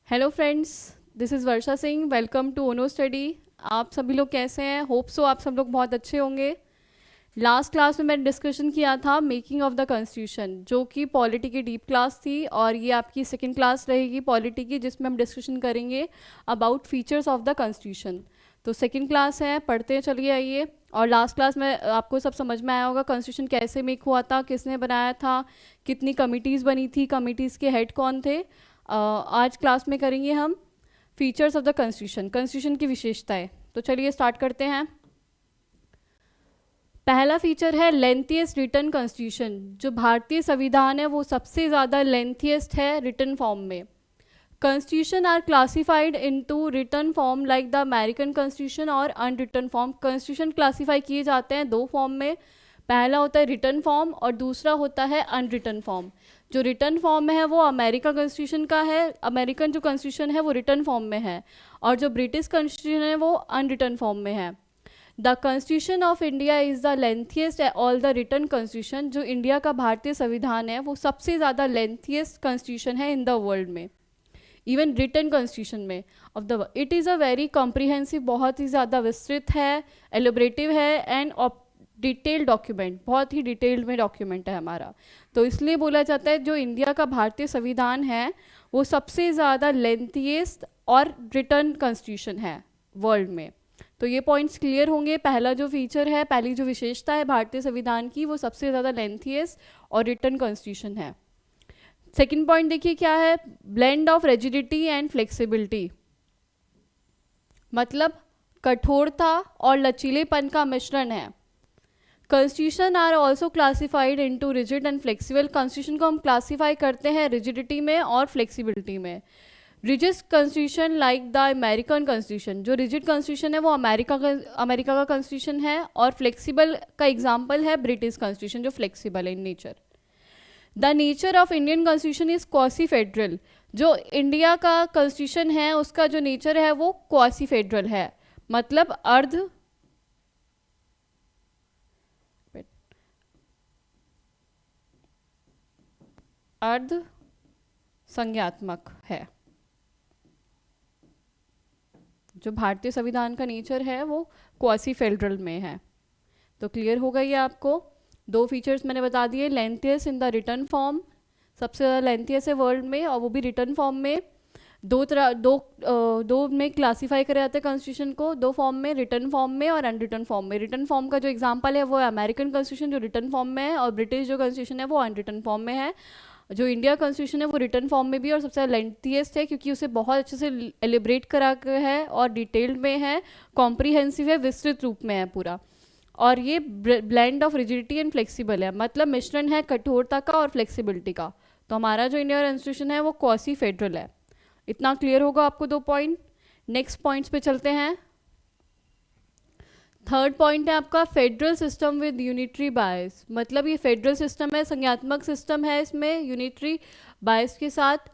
Hello friends, this is Varsha Singh. Welcome to Ono study. आप सभी लोग कैसे हैं? होप सो आप सब लोग बहुत अच्छे होंगे। लास्ट क्लास में मैंने डिस्कशन किया था मेकिंग ऑफ द कॉन्स्टिट्यूशन, जो कि पॉलिटी की डीप क्लास थी, और ये आपकी सेकंड क्लास रहेगी पॉलिटी की, जिसमें हम डिस्कशन करेंगे about features of the constitution. तो सेकंड क्लास है, पढ़ते चलिए आइए। और लास्ट क्लास में आपको सब समझ में आया होगा कॉन्स्टिट्यूशन कैसे मेक हुआ था, किसने बनाया था, कितनी कमिटीज़ बनी थी, कमिटीज़ के हेड कौन थे। आज क्लास में करेंगे हम features of the constitution, constitution की विशेषताएं। तो चलिए स्टार्ट करते हैं। पहला फीचर है लेंथीएस्ट रिटन कॉन्स्टिट्यूशन। जो भारतीय संविधान है वो सबसे ज़्यादा लेंथीएस्ट है रिटन फॉर्म में। Constitution are classified into written form like the American constitution और अनरिटन फॉर्म। कॉन्स्टिट्यूशन क्लासीफाई किए जाते हैं दो फॉर्म में। पहला होता है रिटन फॉर्म और दूसरा होता है अनरिटन फॉर्म। जो रिटन फॉर्म में है वो अमेरिका कॉन्स्टिट्यूशन का है, अमेरिकन जो कॉन्स्टिट्यूशन है वो रिटन फॉर्म में है, और जो ब्रिटिश कॉन्स्टिट्यूशन है वो अनरिटन फॉर्म में है। The constitution of India is the lengthiest all the written constitution. जो इंडिया का भारतीय संविधान है वो सबसे ज़्यादा लेंथीएस्ट कॉन्स्टिट्यूशन है इन द वर्ल्ड में, इवन रिटन कॉन्स्टिट्यूशन में of the. It is a very comprehensive, बहुत ही ज़्यादा विस्तृत है, एलोबरेटिव है, एंड डिटेल्ड डॉक्यूमेंट, बहुत ही डिटेल्ड में डॉक्यूमेंट है हमारा। तो इसलिए बोला जाता है जो इंडिया का भारतीय संविधान है वो सबसे ज़्यादा लेंथीएस्ट और रिटन कॉन्स्टिट्यूशन है वर्ल्ड में। तो ये पॉइंट्स क्लियर होंगे। पहला जो फीचर है, पहली जो विशेषता है भारतीय संविधान की, वो सबसे ज़्यादा लेंथीएस्ट और रिटन कॉन्स्टिट्यूशन है। सेकेंड पॉइंट देखिए क्या है, blend of rigidity and flexibility, मतलब कठोरता और लचीलेपन का मिश्रण है। Constitution are also classified into rigid and flexible. Constitution को हम क्लासीफाई करते हैं रिजिडिटी में और फ्लेक्सिबिलिटी में। Rigid constitution like the American constitution, जो रिजिड कॉन्स्टिट्यूशन है वो अमेरिका का कॉन्स्टिट्यूशन है, और फ्लेक्सिबल का एग्जाम्पल है ब्रिटिश कॉन्स्टिट्यूशन जो फ्लेक्सिबल है in nature. The nature of Indian constitution is quasi federal. जो इंडिया का कॉन्स्टिट्यूशन है उसका जो नेचर है वो क्वासी फेडरल है, मतलब अर्ध संज्ञात्मक है। जो भारतीय संविधान का नेचर है वो क्वासी फेडरल में है। तो क्लियर हो गई है आपको। दो फीचर्स मैंने बता दिए, लेंथियस इन द रिटर्न फॉर्म, सबसे ज़्यादा लेंथियस है वर्ल्ड में, और वो भी रिटर्न फॉर्म में। दो में क्लासीफाई करे जाते हैं कॉन्स्टिट्यूशन को, दो फॉर्म में, रिटर्न फॉर्म में और अनरिटर्न फॉर्म में। रिटर्न फॉर्म का जो एग्जांपल है वो अमेरिकन कॉन्स्टिट्यूशन जो रिटर्न फॉर्म में है, और ब्रिटिश जो कॉन्स्टिट्यूशन है वो अनरिटन फॉर्म में है। जो इंडिया कॉन्स्टिट्यूशन है वो रिटर्न फॉर्म में भी और सबसे लेंथीएस्ट है, क्योंकि उसे बहुत अच्छे से एलिब्रेट करा के है और डिटेल्ड में है, कॉम्प्रिहेंसिव है, विस्तृत रूप में है पूरा। और ये blend of rigidity and flexible है, मतलब मिश्रण है कठोरता का और फ्लेक्सिबिलिटी का। तो हमारा जो इंडिया कॉन्स्टिट्यूशन है वो क्वासी फेडरल है। इतना क्लियर होगा आपको दो पॉइंट। नेक्स्ट पॉइंट्स पे चलते हैं। थर्ड पॉइंट है आपका फेडरल सिस्टम विद यूनिटरी बायस, मतलब ये फेडरल सिस्टम है, संज्ञात्मक सिस्टम है, इसमें यूनिटरी बायस के साथ।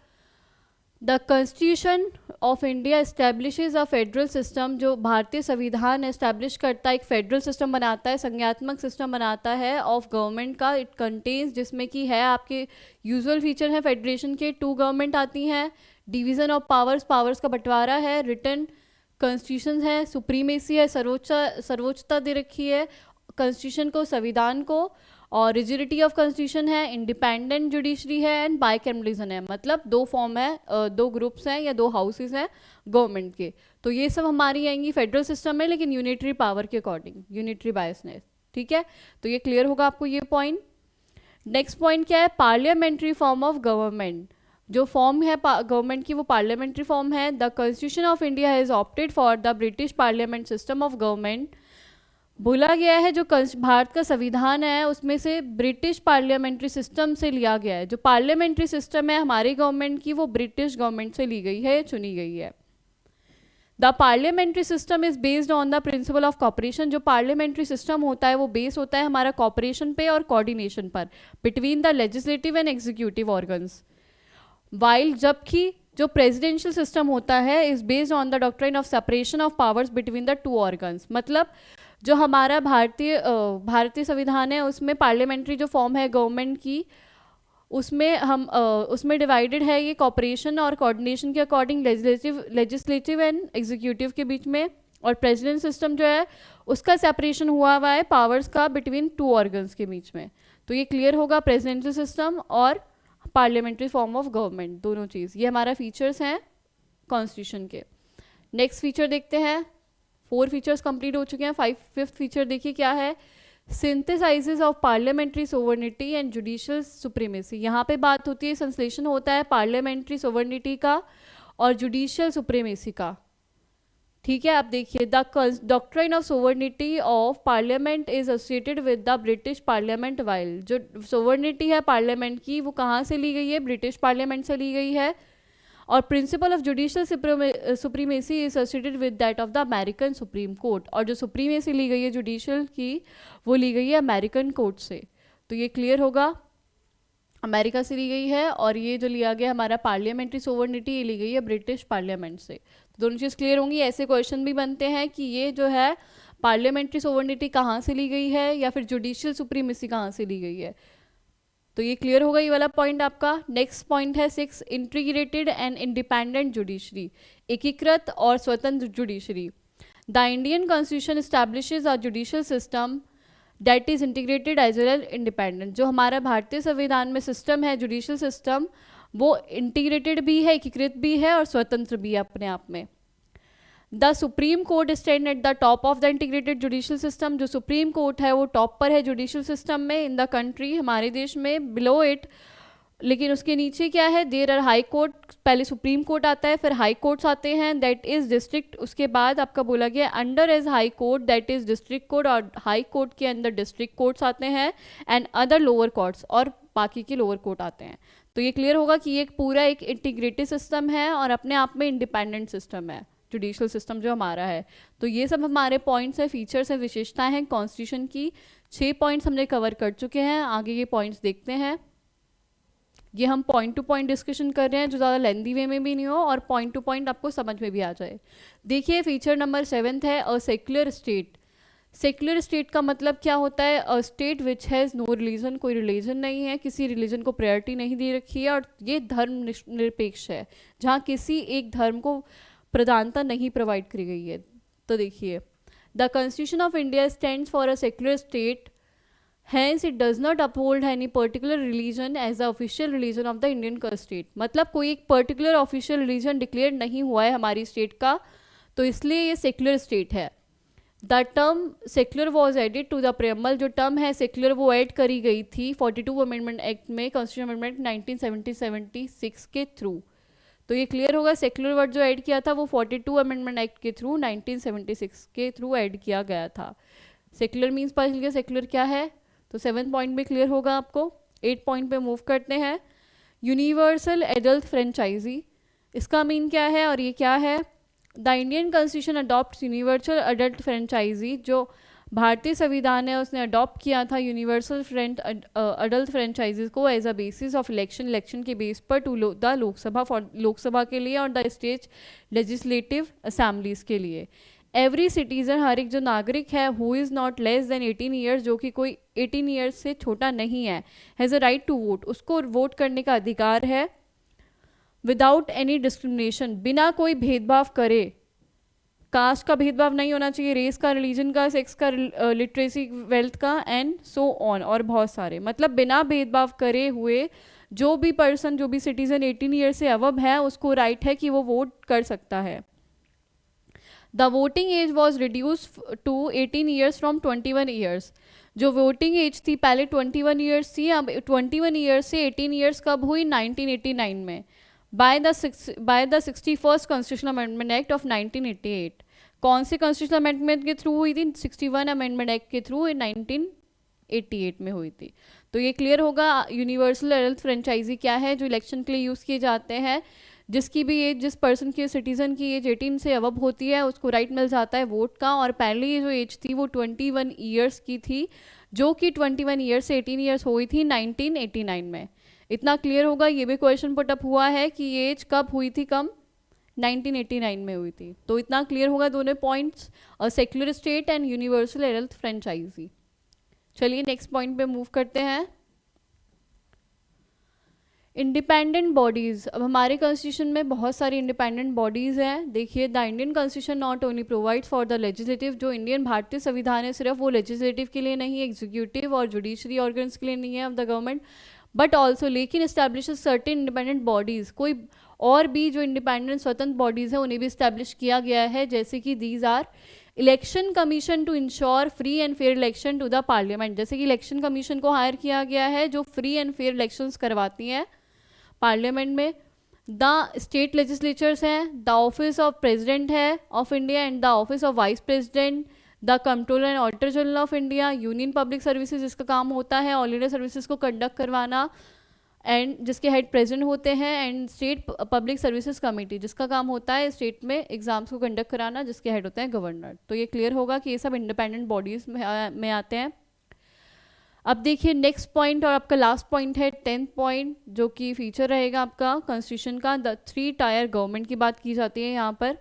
The constitution of India establishes a federal system. जो भारतीय संविधान एस्टेब्लिश करता है, एक फेडरल सिस्टम बनाता है, संज्ञात्मक सिस्टम बनाता है ऑफ गवर्नमेंट का। इट कंटेन्स, जिसमें कि है आपके यूजुअल फीचर है फेडरेशन के, टू गवर्नमेंट आती हैं, डिवीजन ऑफ पावर्स, पावर्स का बंटवारा है, रिटर्न कॉन्स्टिट्यूशन है, सुप्रीमेसी है, सर्वोच्चता दे रखी है कॉन्स्टिट्यूशन को, संविधान को, और रिजिडिटी ऑफ कॉन्स्टिट्यूशन है, इंडिपेंडेंट जुडिशरी है, एंड बाइकैमरलिज्म है, मतलब दो फॉर्म है, दो ग्रुप्स हैं या दो हाउसेस हैं गवर्नमेंट के। तो ये सब हमारी आएंगी फेडरल सिस्टम में, लेकिन यूनिटरी पावर के अकॉर्डिंग, यूनिटरी बायसनेस। ठीक है, तो ये क्लियर होगा आपको ये पॉइंट। नेक्स्ट पॉइंट क्या है, पार्लियामेंट्री फॉर्म ऑफ गवर्नमेंट। जो फॉर्म है गवर्नमेंट की वो पार्लियामेंट्री फॉर्म है। The constitution of India has opted for the British parliament system of government. बोला गया है जो भारत का संविधान है उसमें से ब्रिटिश पार्लियामेंट्री सिस्टम से लिया गया है। जो पार्लियामेंट्री सिस्टम है हमारी गवर्नमेंट की वो ब्रिटिश गवर्नमेंट से ली गई है, चुनी गई है। The parliamentary system is based on the principle of corporation. जो पार्लियामेंट्री सिस्टम होता है वो बेस होता है हमारा कॉपरेशन पे और कोऑर्डिनेशन पर between the legislative and executive organs. While जबकि जो प्रेसिडेंशियल सिस्टम होता है is based on the doctrine of separation of powers between the two organs. मतलब जो हमारा भारतीय संविधान है उसमें पार्लियामेंट्री जो फॉर्म है गवर्नमेंट की उसमें हम उसमें डिवाइडेड है ये कॉपरेशन और कोऑर्डिनेशन के अकॉर्डिंग लेजिस्लेटिव एंड एग्जीक्यूटिव के बीच में, और प्रेसिडेंट सिस्टम जो है उसका सेपरेशन हुआ हुआ है पावर्स का बिटवीन टू ऑर्गन्स के बीच में। तो ये क्लियर होगा, प्रेसिडेंशियल सिस्टम और पार्लियामेंट्री फॉर्म ऑफ गवर्नमेंट, दोनों चीज़ ये हमारा फीचर्स हैं कॉन्स्टिट्यूशन के। नेक्स्ट फीचर देखते हैं, 4 फीचर्स कंप्लीट हो चुके हैं, 5th फीचर देखिए क्या है, synthesises of parliamentary sovereignty and judicial supremacy. यहाँ पे बात होती है, संश्लेषण होता है पार्लियामेंट्री सोवर्निटी का और जुडिशियल सुप्रीमेसी का। ठीक है, आप देखिए, the doctrine of sovereignty of parliament is associated with the British parliament while. जो सोवर्निटी है पार्लियामेंट की वो कहाँ से ली गई है, ब्रिटिश पार्लियामेंट से ली गई है। और principle of judicial supremacy is associated with that of the American supreme court. और जो सुप्रीमेसी ली गई है जुडिशियल की वो ली गई है अमेरिकन कोर्ट से। तो ये क्लियर होगा, अमेरिका से ली गई है, और ये जो लिया गया हमारा पार्लियामेंट्री सोवर्निटी ये ली गई है ब्रिटिश पार्लियामेंट से। तो दोनों चीज़ क्लियर होंगी। ऐसे क्वेश्चन भी बनते हैं कि ये जो है पार्लियामेंट्री सोवर्निटी कहाँ से ली गई है या फिर जुडिशियल सुप्रीमेसी कहाँ से ली गई है। तो ये क्लियर होगा ये वाला पॉइंट आपका। नेक्स्ट पॉइंट है 6, इंटीग्रेटेड एंड इंडिपेंडेंट जुडिशरी, एकीकृत और स्वतंत्र judiciary. The Indian constitution establishes a judicial system that is integrated as well as independent. जो हमारा भारतीय संविधान में सिस्टम है जुडिशियल सिस्टम, वो इंटीग्रेटेड भी है, एकीकृत भी है और स्वतंत्र भी है अपने आप में। The supreme court stand at the top of the integrated judicial system. जो सुप्रीम कोर्ट है वो टॉप पर है जुडिशियल सिस्टम में इन द कंट्री, हमारे देश में, बिलो इट। लेकिन उसके नीचे क्या है, देयर आर हाई कोर्ट, पहले सुप्रीम कोर्ट आता है फिर हाई कोर्ट्स आते हैं, दैट इज डिस्ट्रिक्ट। उसके बाद आपका बोला गया under as high court that is district court, और हाई कोर्ट के अंदर डिस्ट्रिक्ट कोर्ट्स आते हैं एंड अदर लोअर कोर्ट्स, और बाकी के लोअर कोर्ट आते हैं। तो ये क्लियर होगा कि ये पूरा एक इंटीग्रेटेड सिस्टम है और अपने आप में इंडिपेंडेंट सिस्टम है जुडिशियल सिस्टम जो हमारा है। तो ये सब हमारे पॉइंट्स हैं, फीचर्स हैं, विशेषताएं हैं कॉन्स्टिट्यूशन की। 6 पॉइंट्स हमने कवर कर चुके हैं। आगे ये पॉइंट्स देखते हैं। ये हम पॉइंट टू पॉइंट डिस्कशन कर रहे हैं जो ज़्यादा लेंदी वे में भी नहीं हो और पॉइंट टू पॉइंट आपको समझ में भी आ जाए। देखिए फीचर नंबर 7 है a secular state. Secular state का मतलब क्या होता है, a state which has no religion, कोई रिलीजन नहीं है, किसी रिलीजन को प्रायोरिटी नहीं दे रखी है, और ये धर्म निरपेक्ष है जहाँ किसी एक धर्म को प्रधानता नहीं प्रोवाइड करी गई है। तो देखिए, the constitution of India stands for a secular state, hence it does not uphold any particular religion as the official religion of the Indian state. मतलब कोई एक पर्टिकुलर ऑफिशियल रिलीजन डिक्लेयर नहीं हुआ है हमारी स्टेट का, तो इसलिए ये सेक्युलर स्टेट है। The term secular was added to the preamble. जो टर्म है सेक्युलर वो ऐड करी गई थी 42 अमेंडमेंट एक्ट में, कॉन्स्टिट्यूशन अमेंडमेंट 1976 के थ्रू। तो ये क्लियर होगा, सेक्युलर वर्ड जो ऐड किया था वो 42 अमेंडमेंट एक्ट के थ्रू 1976 के थ्रू ऐड किया गया था। सेक्युलर मीन्स पता चल गया सेक्युलर क्या है। तो 7 पॉइंट में क्लियर होगा आपको। 8 पॉइंट पे मूव करते हैं। यूनिवर्सल एडल्ट फ्रेंचाइजी, इसका मीन क्या है और ये क्या है। The Indian constitution adopt universal adult franchise. जो भारतीय संविधान है उसने अडॉप्ट किया था यूनिवर्सल अडल्ट फ्रेंचाइजीज को as a basis of election के बेस पर टू द लोकसभा के लिए और द स्टेट लेजिस्लेटिव असेंबलीज के लिए। एवरी सिटीजन, हर एक जो नागरिक है, who is not less than 18 years, जो कि कोई 18 ईयर्स से छोटा नहीं है, has a right to vote, उसको वोट करने का अधिकार है। विदाउट एनी डिस्क्रिमिनेशन, बिना कोई भेदभाव करे, कास्ट का भेदभाव नहीं होना चाहिए, रेस का, रिलीजन का, सेक्स का, लिटरेसी, वेल्थ का एंड सो ऑन, और बहुत सारे, मतलब बिना भेदभाव करे हुए जो भी पर्सन, जो भी सिटीजन 18 ईयर से अबव है उसको राइट है कि वो वोट कर सकता है। The voting age was reduce to 18 years from 21 years. जो वोटिंग एज थी पहले 21 ईयर्स थी, अब 21 ईयर्स से 18 ईयर्स कब हुई, 1989 में, by the 61st constitutional amendment act of 1988। कौन से कॉन्स्टिट्यूशनल अमेंडमेंट के थ्रू हुई थी, 61 अमेंडमेंट एक्ट के थ्रू 1988 में हुई थी। तो ये क्लियर होगा यूनिवर्सल एडल्ट फ्रेंचाइजी क्या है, जो इलेक्शन के लिए यूज़ किए जाते हैं। जिसकी भी एज, जिस पर्सन की, सिटीज़न की एज 18 से अबव होती है उसको राइट मिल जाता है वोट का। और पहले ये जो एज थी वो 21 ईयर्स की थी, जो कि 21 ईयर्स से 18 ईयर्स हुई थी 1989 में। इतना क्लियर होगा। ये भी क्वेश्चन पुटअप हुआ है कि ये एज कब हुई थी, कम 1989 में हुई थी। तो इतना क्लियर होगा दोनों पॉइंट्स, और secular state and universal adult franchise. चलिए नेक्स्ट पॉइंट पे मूव करते हैं। इंडिपेंडेंट बॉडीज़, अब हमारे कॉन्स्टिट्यूशन में बहुत सारी इंडिपेंडेंट बॉडीज़ हैं। देखिए, the Indian constitution not only provides for the legislative, जो इंडियन भारतीय संविधान है सिर्फ वो लेजिस्लेटिव के लिए नहीं, एग्जीक्यूटिव और जुडिशरी ऑर्गन्स के लिए नहीं है of the government, but also लेकिन इस्टेब्लिश सर्टेन इंडिपेंडेंट बॉडीज़, कोई और भी जो इंडिपेंडेंट स्वतंत्र बॉडीज़ हैं उन्हें भी इस्टेब्लिश किया गया है, जैसे कि these are election commission to ensure free and fair election to the parliament, जैसे कि इलेक्शन कमीशन को हायर किया गया है जो फ्री एंड फेयर इलेक्शंस करवाती हैं पार्लियामेंट में। द स्टेट लेजिस्लेचर्स हैं, द ऑफिस ऑफ प्रेसिडेंट है of India and the office of vice president, the controller and auditor general of India, union public services जिसका काम होता है ऑल इंडिया सर्विसेज को कंडक्ट करवाना एंड जिसके हेड प्रेसिडेंट होते हैं, and state public services committee जिसका काम होता है स्टेट में एग्जाम्स को कंडक्ट कराना, जिसके हेड होते हैं गवर्नर। तो ये क्लियर होगा कि ये सब इंडिपेंडेंट बॉडीज में आते हैं। अब देखिए नेक्स्ट पॉइंट और आपका लास्ट पॉइंट है 10th पॉइंट, जो कि फीचर रहेगा आपका कॉन्स्टिट्यूशन का, द 3 टायर गवर्नमेंट की बात की जाती है यहाँ पर।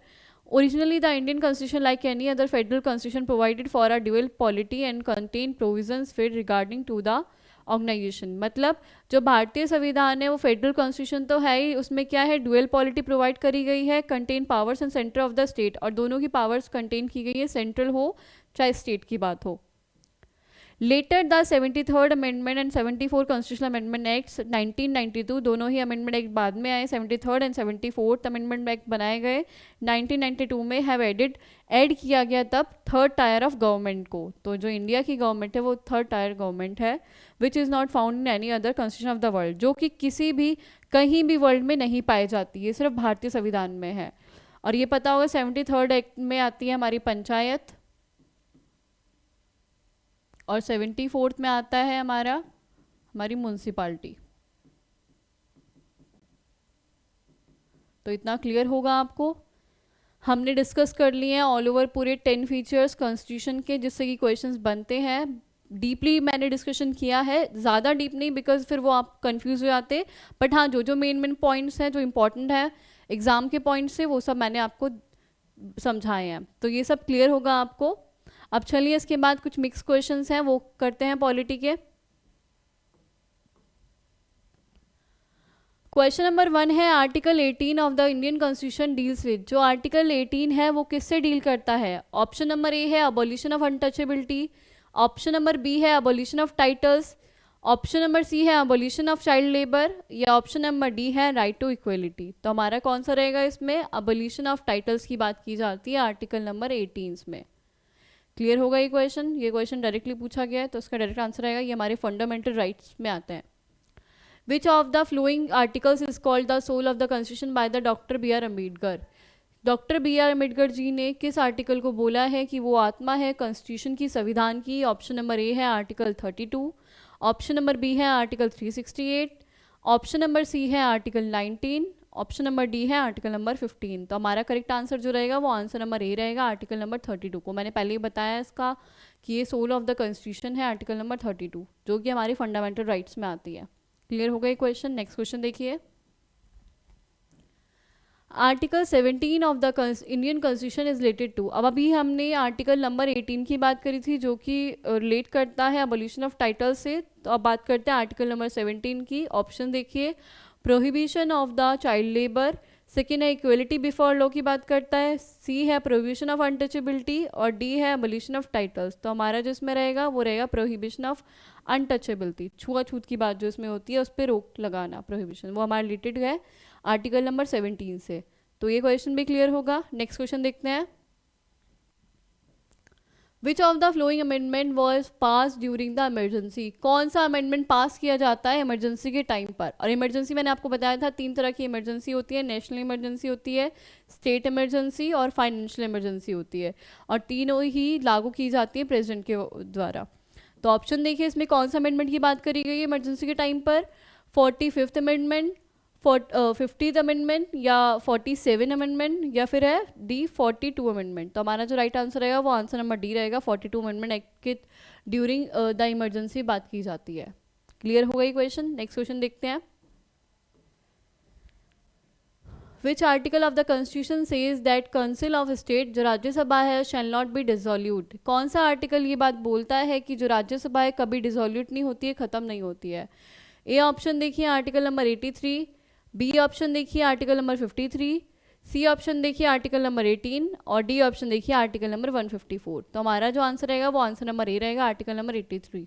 Originally the Indian constitution like any other federal constitution provided for a dual polity and contain provisions fit regarding to the organisation, मतलब जो भारतीय संविधान है वो फेडरल कॉन्स्टिट्यूशन तो है ही, उसमें क्या है ड्यूअल पॉलिटी प्रोवाइड करी गई है, contain powers and centre of the state, और दोनों की पावर्स कंटेन की गई है, सेंट्रल हो चाहे स्टेट की बात हो। Later the 73rd amendment and 74 constitutional amendment act 1992, दोनों ही अमेंडमेंट एक्ट बाद में आए, 73rd and 74th amendment act बनाए गए 1992 में, हैव ऐड किया गया तब 3rd टायर ऑफ गवर्नमेंट को। तो जो इंडिया की गवर्नमेंट है वो 3rd टायर गवर्नमेंट है, which is not found in any other constitution of the world, जो कि किसी भी कहीं भी वर्ल्ड में नहीं पाई जाती है, सिर्फ भारतीय संविधान में है। और ये पता होगा 73rd एक्ट में आती है हमारी पंचायत, और 74th में आता है हमारी म्यूनसिपाल्टी। तो इतना क्लियर होगा आपको। हमने डिस्कस कर लिए हैं ऑल ओवर पूरे 10 फीचर्स कॉन्स्टिट्यूशन के, जिससे कि क्वेश्चंस बनते हैं। डीपली मैंने डिस्कशन किया है, ज़्यादा डीप नहीं बिकॉज फिर वो आप कंफ्यूज हो जाते, बट हाँ जो मेन पॉइंट्स हैं जो इंपॉर्टेंट है एग्ज़ाम के पॉइंट्स से, वो सब मैंने आपको समझाए हैं। तो ये सब क्लियर होगा आपको। अब चलिए इसके बाद कुछ मिक्स क्वेश्चंस हैं वो करते हैं पॉलिटी के। क्वेश्चन नंबर 1 है article 18 of the Indian constitution deals with, जो आर्टिकल 18 है वो किससे डील करता है? ऑप्शन नंबर ए है abolition of untouchability, option number B है abolition of titles, option number C है अबॉलिशन ऑफ चाइल्ड लेबर, या ऑप्शन नंबर डी है राइट टू इक्वलिटी। तो हमारा कौन सा रहेगा इसमें? अबॉलिशन ऑफ टाइटल्स की बात की जाती है आर्टिकल नंबर 18 में। क्लियर होगा ये क्वेश्चन डायरेक्टली पूछा गया है, तो इसका डायरेक्ट आंसर आएगा ये हमारे फंडामेंटल राइट्स में आते हैं। Which of the following articles is called the soul of the constitution by the doctor B R Ambedkar? Doctor B R Ambedkar ji ने किस आर्टिकल को बोला है कि वो आत्मा है कॉन्स्टिट्यूशन की, संविधान की? ऑप्शन नंबर ए है आर्टिकल 32, ऑप्शन नंबर बी है आर्टिकल 368, ऑप्शन नंबर सी है आर्टिकल 19, ऑप्शन नंबर डी है आर्टिकल नंबर 15। तो हमारा करेक्ट आंसर जो रहेगा वो आंसर नंबर ए रहेगा, आर्टिकल नंबर 32 को। मैंने पहले ही बताया इसका कि ये सोल ऑफ द कॉन्स्टिट्यूशन है आर्टिकल नंबर 32, जो कि हमारी फंडामेंटल राइट्स में आती है। क्लियर हो गया क्वेश्चन। नेक्स्ट क्वेश्चन देखिए, article 17 of the Indian constitution is related to. अब अभी हमने आर्टिकल नंबर 18 की बात करी थी जो कि रिलेट करता है अबॉलिशन ऑफ टाइटल से, तो अब बात करते हैं आर्टिकल नंबर 17 की। ऑप्शन देखिए, prohibition of the child labour, second है इक्वलिटी बिफोर लॉ की बात करता है, सी है प्रोहिबिशन ऑफ अनटचेबिलिटी, और डी है अबॉलिशन ऑफ टाइटल्स। तो हमारा जो इसमें रहेगा वो रहेगा प्रोहिबिशन ऑफ अनटचेबिलिटी, छुआछूत की बात जो इसमें होती है उस पर रोक लगाना, प्रोहिबिशन, वो हमारा रिलेटेड है आर्टिकल नंबर 17 से। तो ये क्वेश्चन भी क्लियर होगा। नेक्स्ट क्वेश्चन देखते हैं, which of the flowing amendment was pass during the emergency? कौन सा अमेंडमेंट पास किया जाता है इमरजेंसी के टाइम पर? और इमरजेंसी मैंने आपको बताया था 3 तरह की इमरजेंसी होती है, नेशनल इमरजेंसी होती है, स्टेट इमरजेंसी और फाइनेंशियल इमरजेंसी होती है, और तीनों ही लागू की जाती है प्रेसिडेंट के द्वारा। तो ऑप्शन देखिए इसमें कौन सा अमेंडमेंट की बात करी गई है इमरजेंसी के टाइम पर? 45th अमेंडमेंट, 50th अमेंडमेंट, या 47 अमेंडमेंट, या फिर है डी 42 अमेंडमेंट। तो हमारा जो राइट आंसर रहेगा वो आंसर नंबर डी रहेगा, 42 अमेंडमेंट एक्ट के ड्यूरिंग द इमरजेंसी बात की जाती है। क्लियर हो गई क्वेश्चन। नेक्स्ट क्वेश्चन देखते हैं, which article of the constitution says that council of state, जो राज्यसभा है, शैल नॉट बी डिसॉल्यूट? कौन सा आर्टिकल ये बात बोलता है कि जो राज्यसभा है कभी डिसॉल्यूट नहीं होती है, ख़त्म नहीं होती है? ए ऑप्शन देखिए आर्टिकल नंबर 83, बी ऑप्शन देखिए आर्टिकल नंबर 53, सी ऑप्शन देखिए आर्टिकल नंबर 18 और डी ऑप्शन देखिए आर्टिकल नंबर 154। तो हमारा जो आंसर रहेगा वो आंसर नंबर ए रहेगा, आर्टिकल नंबर 83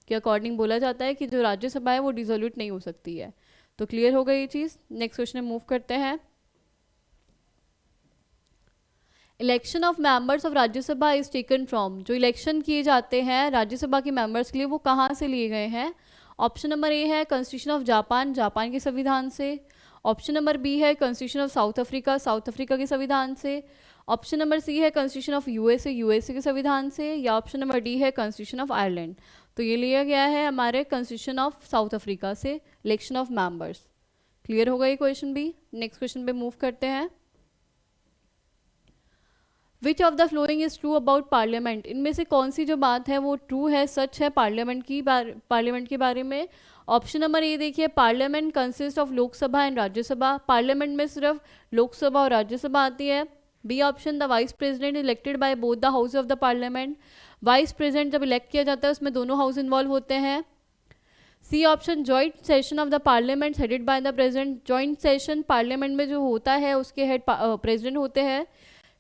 के अकॉर्डिंग बोला जाता है कि जो राज्यसभा है वो डिसोल्यूट नहीं हो सकती है। तो क्लियर हो गई ये चीज़। नेक्स्ट क्वेश्चन में मूव करते हैं। Election of members of Rajya Sabha is taken from, जो इलेक्शन किए जाते हैं राज्यसभा के मेंबर्स के लिए वो कहाँ से लिए गए हैं? ऑप्शन नंबर ए है कॉन्स्टिट्यूशन ऑफ जापान, जापान के संविधान से। ऑप्शन नंबर बी है constitution of south Africa, south Africa के संविधान से। ऑप्शन नंबर सी है कॉन्स्टिट्यूशन ऑफ यूएसए, यूएसए के संविधान से। या ऑप्शन नंबर डी है कॉन्स्टिट्यूशन ऑफ आयरलैंड। तो ये लिया गया है हमारे कॉन्स्टिट्यूशन ऑफ साउथ अफ्रीका से इलेक्शन ऑफ मेंबर्स। क्लियर होगा ये क्वेश्चन भी। नेक्स्ट क्वेश्चन पे मूव करते हैं। Which of the following is true about parliament, इनमें से कौन सी जो बात है वो ट्रू है, सच है पार्लियामेंट के बारे में? ऑप्शन नंबर ए देखिए, parliament consist of Lok Sabha and Rajya Sabha, parliament में सिर्फ लोकसभा और राज्यसभा आती है। B option, the vice president elected by both the house of the parliament, vice president जब इलेक्ट किया जाता है उसमें दोनों हाउस इन्वॉल्व होते हैं। C option, joint session of the parliament headed by the president, joint session parliament में जो होता है उसके हेड प्रेसिडेंट होते हैं।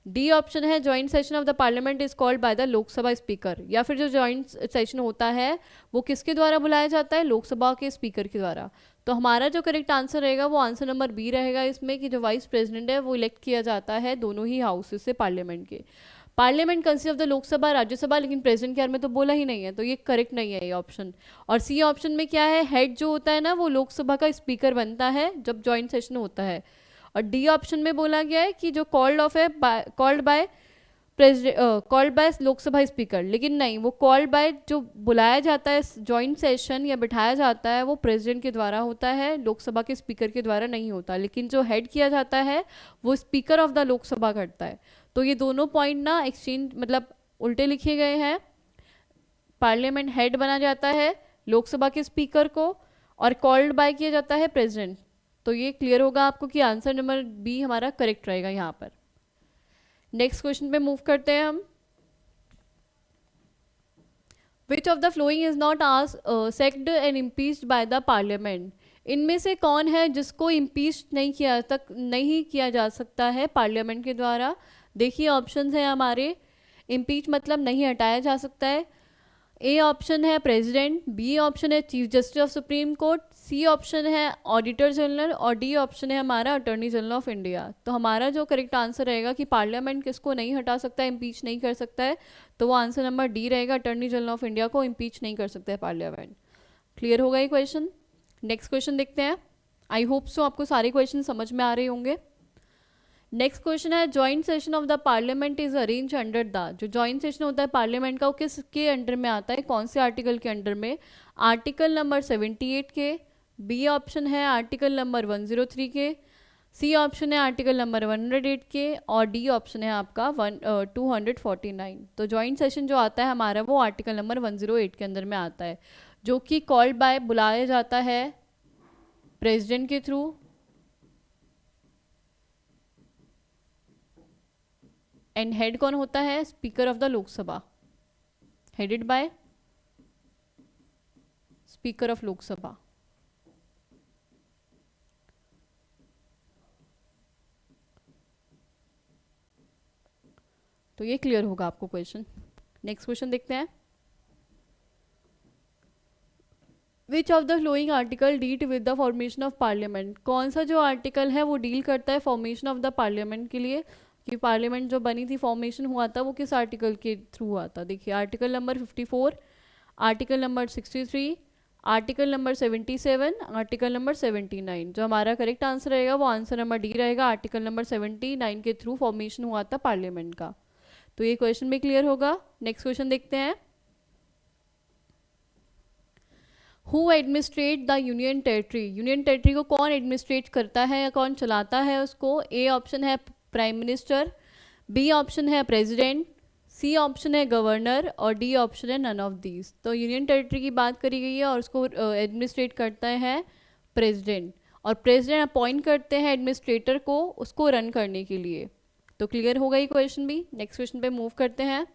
डी ऑप्शन है, joint session of the parliament is called by the Lok Sabha speaker, या फिर जो जॉइंट सेशन होता है वो किसके द्वारा बुलाया जाता है? लोकसभा के स्पीकर के द्वारा। तो हमारा जो करेक्ट आंसर रहेगा वो आंसर नंबर बी रहेगा इसमें, कि जो वाइस प्रेसिडेंट है वो इलेक्ट किया जाता है दोनों ही हाउसेस से पार्लियामेंट के। Parliament consist of the Lok Sabha Rajya Sabha, लेकिन प्रेसिडेंट के बारे में तो बोला ही नहीं है, तो ये करेक्ट नहीं है ये ऑप्शन। और सी ऑप्शन में क्या है, हेड जो होता है ना वो लोकसभा का स्पीकर बनता है जब जॉइंट सेशन होता है। और डी ऑप्शन में बोला गया है कि जो कॉल्ड बाय लोकसभा स्पीकर, लेकिन नहीं, वो कॉल्ड बाय जो बुलाया जाता है जॉइंट सेशन या बिठाया जाता है वो प्रेसिडेंट के द्वारा होता है, लोकसभा के स्पीकर के द्वारा नहीं होता। लेकिन जो हेड किया जाता है वो स्पीकर ऑफ द लोकसभा करता है। तो ये दोनों पॉइंट ना एक्सचेंज मतलब उल्टे लिखे गए हैं। पार्लियामेंट हेड बना जाता है लोकसभा के स्पीकर को और कॉल्ड बाय किया जाता है प्रेसिडेंट। तो ये क्लियर होगा आपको कि आंसर नंबर बी हमारा करेक्ट रहेगा यहाँ पर। नेक्स्ट क्वेश्चन पे मूव करते हैं हम। विच of the following is not sacked and impeached by the parliament, इनमें से कौन है जिसको इम्पीच नहीं किया जा सकता है पार्लियामेंट के द्वारा? देखिए ऑप्शंस हैं हमारे। इम्पीच मतलब नहीं हटाया जा सकता है। ए ऑप्शन है प्रेसिडेंट, बी ऑप्शन है chief justice of supreme court, C option है ऑडिटर जनरल और डी ऑप्शन है हमारा अटॉर्नी जनरल ऑफ इंडिया। तो हमारा जो करेक्ट आंसर रहेगा कि पार्लियामेंट किसको नहीं हटा सकता है, इम्पीच नहीं कर सकता है, तो वो आंसर नंबर डी रहेगा, अटॉर्नी जनरल ऑफ इंडिया को इम्पीच नहीं कर सकता है पार्लियामेंट। क्लियर होगा ये क्वेश्चन। नेक्स्ट क्वेश्चन देखते हैं। आई होप सो आपको सारे क्वेश्चन समझ में आ रहे होंगे। नेक्स्ट क्वेश्चन है, joint session of the parliament is arrange under the, जो जॉइंट सेशन होता है पार्लियामेंट का वो किसके अंडर में आता है, कौन से आर्टिकल के अंडर में? आर्टिकल नंबर 78 के, बी ऑप्शन है आर्टिकल नंबर 103 के, सी ऑप्शन है आर्टिकल नंबर 108 के और डी ऑप्शन है आपका 249। तो जॉइंट सेशन जो आता है हमारा वो आर्टिकल नंबर 108 के अंदर में आता है, जो कि कॉल्ड बाय बुलाया जाता है प्रेसिडेंट के थ्रू एंड हेड कौन होता है? Speaker of the Lok Sabha, headed by speaker of Lok Sabha. तो ये क्लियर होगा आपको क्वेश्चन। नेक्स्ट क्वेश्चन देखते हैं। Which of the flowing article deal with the formation of parliament, कौन सा जो आर्टिकल है वो डील करता है फॉर्मेशन ऑफ द पार्लियामेंट के लिए, कि पार्लियामेंट जो बनी थी फॉर्मेशन हुआ था वो किस आर्टिकल के थ्रू हुआ था? देखिए article number 54, article number 63, article number 77, article number 79। जो हमारा करेक्ट आंसर रहेगा वो आंसर नंबर डी रहेगा, आर्टिकल नंबर 79 के थ्रू फॉर्मेशन हुआ था पार्लियामेंट का। तो ये क्वेश्चन भी क्लियर होगा। नेक्स्ट क्वेश्चन देखते हैं। Who administrate the union territory, union territory को कौन एडमिनिस्ट्रेट करता है या कौन चलाता है उसको? ए ऑप्शन है प्राइम मिनिस्टर, बी ऑप्शन है प्रेसिडेंट, सी ऑप्शन है गवर्नर और डी ऑप्शन है नन ऑफ दीज। तो यूनियन टेरिटरी की बात करी गई है और उसको एडमिनिस्ट्रेट करता है प्रेसिडेंट, और प्रेसिडेंट अपॉइंट करते हैं एडमिनिस्ट्रेटर को उसको रन करने के लिए। तो क्लियर होगा ये क्वेश्चन भी। नेक्स्ट क्वेश्चन पे मूव करते हैं।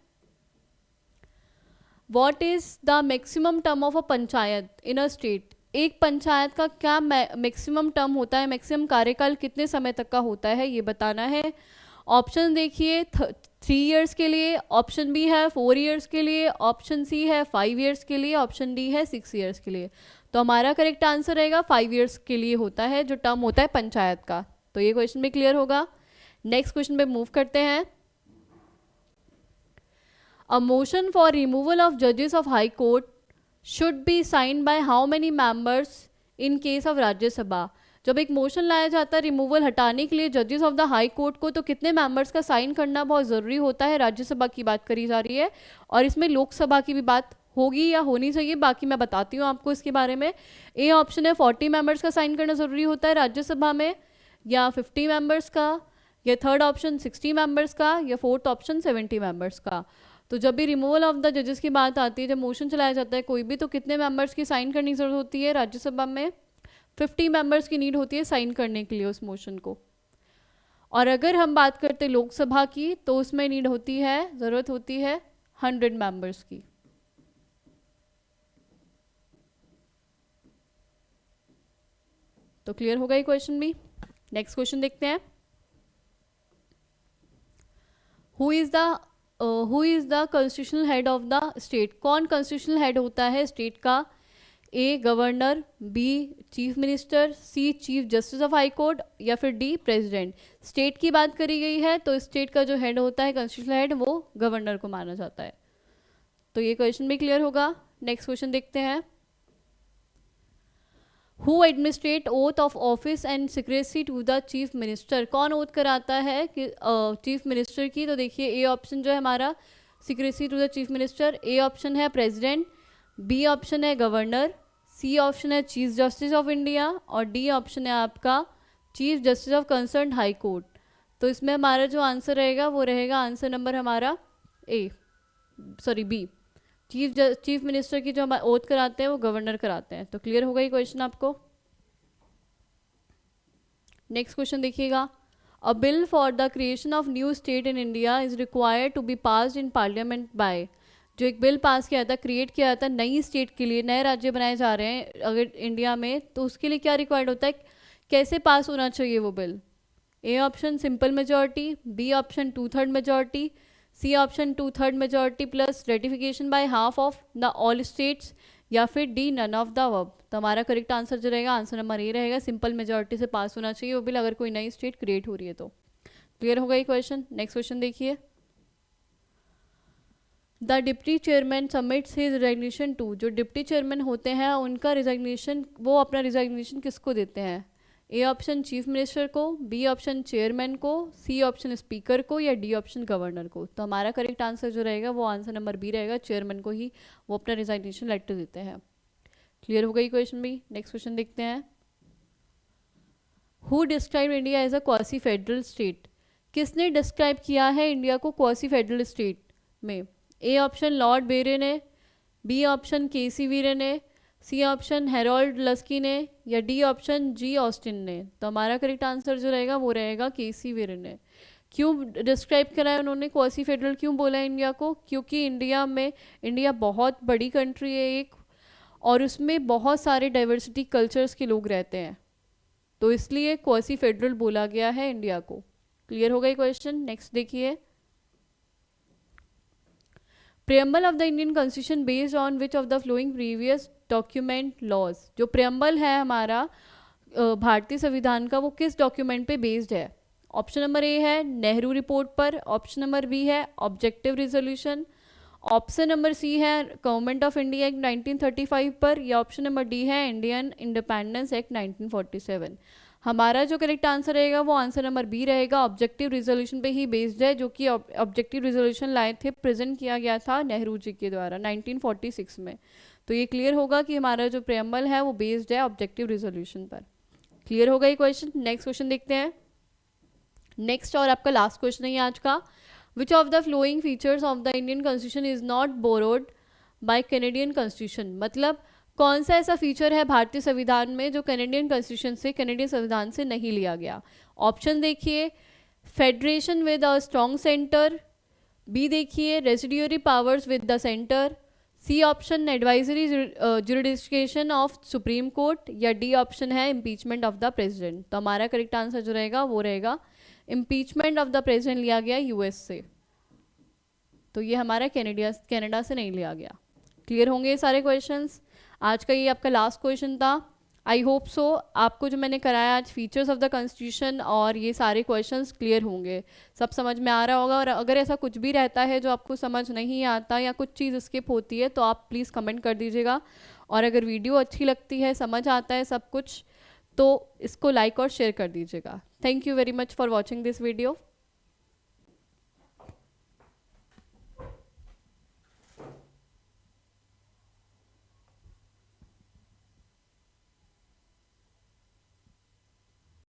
What is the maximum term of a panchayat in a state, एक पंचायत का क्या मैक्सिमम टर्म होता है, मैक्सिमम कार्यकाल कितने समय तक का होता है, ये बताना है। ऑप्शन देखिए 3 इयर्स के लिए, ऑप्शन बी है 4 इयर्स के लिए, ऑप्शन सी है 5 इयर्स के लिए, ऑप्शन डी है 6 इयर्स के लिए। तो हमारा करेक्ट आंसर रहेगा 5 इयर्स के लिए होता है जो टर्म होता है पंचायत का। तो ये क्वेश्चन भी क्लियर होगा। नेक्स्ट क्वेश्चन पे मूव करते हैं। A motion for removal of जजेस of high court should be signed by how many members in case of Rajya Sabha. जब एक मोशन लाया जाता है रिमूवल हटाने के लिए जजेस ऑफ द हाई कोर्ट को, तो कितने मेंबर्स का साइन करना बहुत ज़रूरी होता है। राज्यसभा की बात करी जा रही है और इसमें लोकसभा की भी बात होगी या होनी चाहिए, बाकी मैं बताती हूँ आपको इसके बारे में। ए ऑप्शन है 40 मेंबर्स का साइन करना ज़रूरी होता है राज्यसभा में, या 50 मेंबर्स का, या थर्ड ऑप्शन 60 मेंबर्स का, या फोर्थ ऑप्शन 70 मेंबर्स का। तो जब भी रिमूवल ऑफ द जजेस की बात आती है, जब मोशन चलाया जाता है कोई भी, तो कितने मेंबर्स की साइन करने की जरूरत होती है राज्यसभा में? 50 मेंबर्स की नीड होती है साइन करने के लिए उस मोशन को। और अगर हम बात करते हैं लोकसभा की, तो उसमें नीड होती है, ज़रूरत होती है 100 मेंबर्स की। तो क्लियर होगा ये क्वेश्चन भी। नेक्स्ट क्वेश्चन देखते हैं। Who is the constitutional head of the state. कौन कॉन्स्टिट्यूशनल हेड होता है स्टेट का? A governor, B chief minister, C chief justice of high court, या फिर डी प्रेसिडेंट। स्टेट की बात करी गई है तो स्टेट का जो हेड होता है कॉन्स्टिट्यूशनल हेड, वो गवर्नर को माना जाता है। तो ये क्वेश्चन भी क्लियर होगा। नेक्स्ट क्वेश्चन देखते हैं। Who administrate oath of office and secrecy to the chief minister. कौन ओथ कराता है कि चीफ मिनिस्टर की? तो देखिए ए ऑप्शन जो है हमारा secrecy to the chief minister, A option है प्रेसिडेंट, बी ऑप्शन है गवर्नर, सी ऑप्शन है चीफ जस्टिस ऑफ इंडिया, और डी ऑप्शन है आपका chief justice of concern high court. तो इसमें हमारा जो आंसर रहेगा वो रहेगा आंसर नंबर हमारा बी। चीफ मिनिस्टर की जो हम ओथ कराते हैं वो गवर्नर कराते हैं। तो क्लियर होगा ये क्वेश्चन आपको। नेक्स्ट क्वेश्चन देखिएगा। A bill for the creation of new state in India is required to be passed in parliament by. जो एक बिल पास किया था, क्रिएट किया था नई स्टेट के लिए, नए राज्य बनाए जा रहे हैं अगर इंडिया में, तो उसके लिए क्या रिक्वायर्ड होता है, कैसे पास होना चाहिए वो bill? A option simple majority, B option 2/3 majority, C option 2/3 majority plus ratification by half of the all states, या फिर D none of the above. तो हमारा करेक्ट आंसर जो रहेगा आंसर नंबर ए रहेगा, सिंपल मेजॉरिटी से पास होना चाहिए वो बिल अगर कोई नई स्टेट क्रिएट हो रही है तो। क्लियर होगा ये क्वेश्चन। नेक्स्ट क्वेश्चन देखिए। The deputy chairman submits his resignation to. जो डिप्टी चेयरमैन होते हैं उनका रिजाइग्नेशन, वो अपना रिजाइग्नेशन किसको देते हैं? ए ऑप्शन चीफ मिनिस्टर को, बी ऑप्शन चेयरमैन को, सी ऑप्शन स्पीकर को, या डी ऑप्शन गवर्नर को। तो हमारा करेक्ट आंसर जो रहेगा वो आंसर नंबर बी रहेगा, चेयरमैन को ही वो अपना रिजाइग्नेशन लेटर देते हैं। क्लियर हो गई क्वेश्चन भी। नेक्स्ट क्वेश्चन देखते हैं। Who describe India as a quasi federal state. किसने डिस्क्राइब किया है इंडिया को क्वासी फेडरल स्टेट में? ए ऑप्शन लॉर्ड बेरे ने, बी ऑप्शन केसी वीरे ने, सी ऑप्शन हेरोल्ड लस्की ने, या डी ऑप्शन जी ऑस्टिन ने। तो हमारा करेक्ट आंसर जो रहेगा वो रहेगा केसी वीरे ने। क्यों डिस्क्राइब करा है उन्होंने क्वासी फेडरल, क्यों बोला है इंडिया को? क्योंकि इंडिया बहुत बड़ी कंट्री है एक, और उसमें बहुत सारे डाइवर्सिटी कल्चर्स के लोग रहते हैं, तो इसलिए क्वासी फेडरल बोला गया है इंडिया को। क्लियर हो गई क्वेश्चन। नेक्स्ट देखिए। Preamble of the Indian constitution based on which of the following previous document laws. जो प्रेम्बल है हमारा भारतीय संविधान का, वो किस डॉक्यूमेंट पे बेस्ड है? ऑप्शन नंबर ए है नेहरू रिपोर्ट पर, ऑप्शन नंबर बी है objective resolution, option number C है गवर्नमेंट ऑफ इंडिया एक्ट 1935 पर, या ऑप्शन नंबर डी है इंडियन इंडिपेंडेंस एक्ट 1947। हमारा जो करेक्ट आंसर रहेगा वो आंसर नंबर बी रहेगा, ऑब्जेक्टिव रिजोल्यूशन पे ही बेस्ड है, जो कि ऑब्जेक्टिव रिजोल्यूशन लाए थे, प्रेजेंट किया गया था नेहरू जी के द्वारा 1946 में। तो ये क्लियर होगा कि हमारा जो प्रेम्बल है वो बेस्ड है ऑब्जेक्टिव रिजोल्यूशन पर। क्लियर होगा ये क्वेश्चन। नेक्स्ट क्वेश्चन देखते हैं। नेक्स्ट और आपका लास्ट क्वेश्चन है आज का। विच of the flowing features of the Indian constitution is not borrowed by Canadian constitution. मतलब कौन सा ऐसा फीचर है भारतीय संविधान में जो कैनेडियन कॉन्स्टिट्यूशन से, कैनेडियन संविधान से नहीं लिया गया? ऑप्शन देखिए federation with a strong centre, B देखिए residuary powers with the centre, C option advisory jurisdiction of supreme court, या डी ऑप्शन है इम्पीचमेंट ऑफ द प्रेसिडेंट। तो हमारा करेक्ट आंसर जो रहेगा वो रहेगा इम्पीचमेंट ऑफ द प्रेसिडेंट लिया गया यूएस से। तो ये हमारा कनाडा से नहीं लिया गया। क्लियर होंगे ये सारे क्वेश्चंस। आज का ये आपका लास्ट क्वेश्चन था। आई होप सो आपको जो मैंने कराया आज फीचर्स ऑफ द कॉन्स्टिट्यूशन और ये सारे क्वेश्चंस क्लियर होंगे, सब समझ में आ रहा होगा। और अगर ऐसा कुछ भी रहता है जो आपको समझ नहीं आता या कुछ चीज़ स्किप होती है तो आप प्लीज़ कमेंट कर दीजिएगा। और अगर वीडियो अच्छी लगती है, समझ आता है सब कुछ, तो इसको लाइक और शेयर कर दीजिएगा। Thank you very much for watching this video.